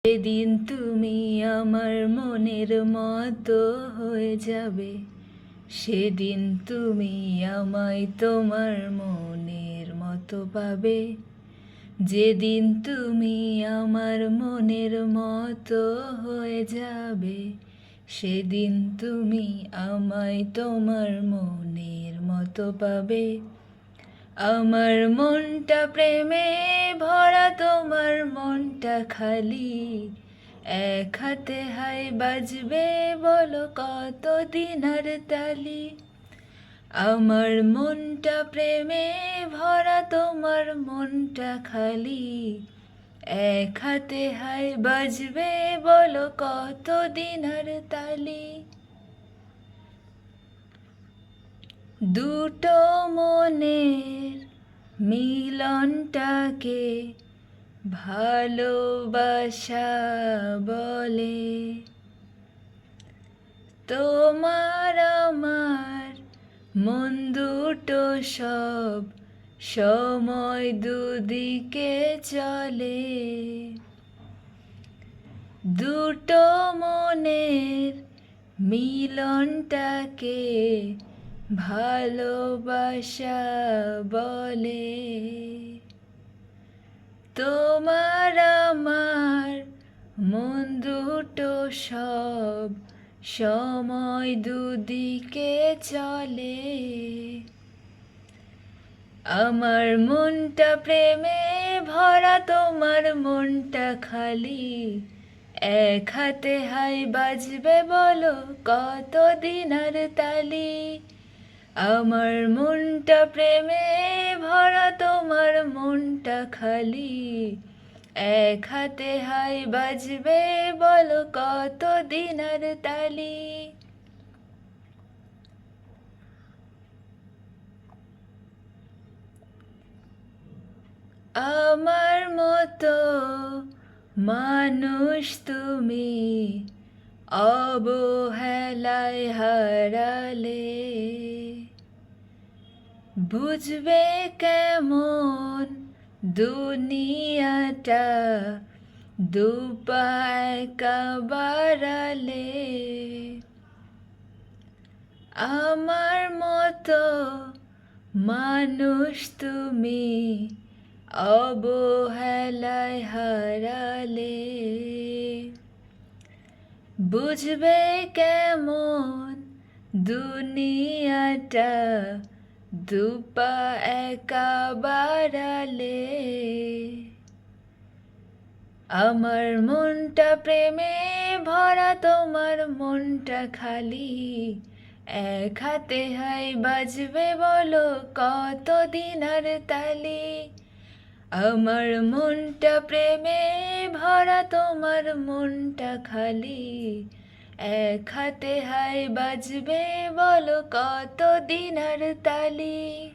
সেদিন তুমি আমার মনের মতো হয়ে যাবে, সেদিন তুমি আমায় তোমার মনের মতো পাবে। যেদিন তুমি আমার মনের মতো হয়ে যাবে, সেদিন তুমি আমায় তোমার মনের মতো পাবে। আমার মনটা প্রেমে ভরা, তোমার মনটা খালি। এক হাতে হাই বাজবে, বলো কতদিন আর তালি। আমার মনটা প্রেমে ভরা, তোমার মনটা খালি। এক হাতে হাই বাজবে, বলো কতদিন আর তালি। দুটো মনের মিলনটাকে ভালোবাসা বলে। তোমার আমার মন দুটো সব সময় দুদিকে চলে। দুটো মনের মিলনটাকে ভালোবাসা বলে। তোমার আমার মন দুটো সব সময় দুদিকে চলে। আমার মনটা প্রেমে ভরা, তোমার মনটা খালি। এক হাতে হাই বাজবে, বলো কতদিন আর তালি। আমার মনটা প্রেমে ভরা, তোমার মনটা খালি। এক হাতে হাই বাজবে, বলো কতদিন আর তালি। আমার মতো মানুষ তুমি অবহেলায় হারালে। বুঝবে কেমন দুনিয়াটা দুপায় বাড়ালে। আমার মতো মানুষ তুমি অবহেলায় হারালে। বুঝবে কেমন দুনিয়াটা দুপা একা বাড়ালে। আমার মনটা প্রেমে ভরা, তোমার মনটা খালি। এক হাতে হাই বাজবে, বলো কতদিন আর তালি। আমার মনটা প্রেমে ভরা, তোমার মনটা খালি। এক হাতে হাই বাজবে, বলো কতদিন আর তালি।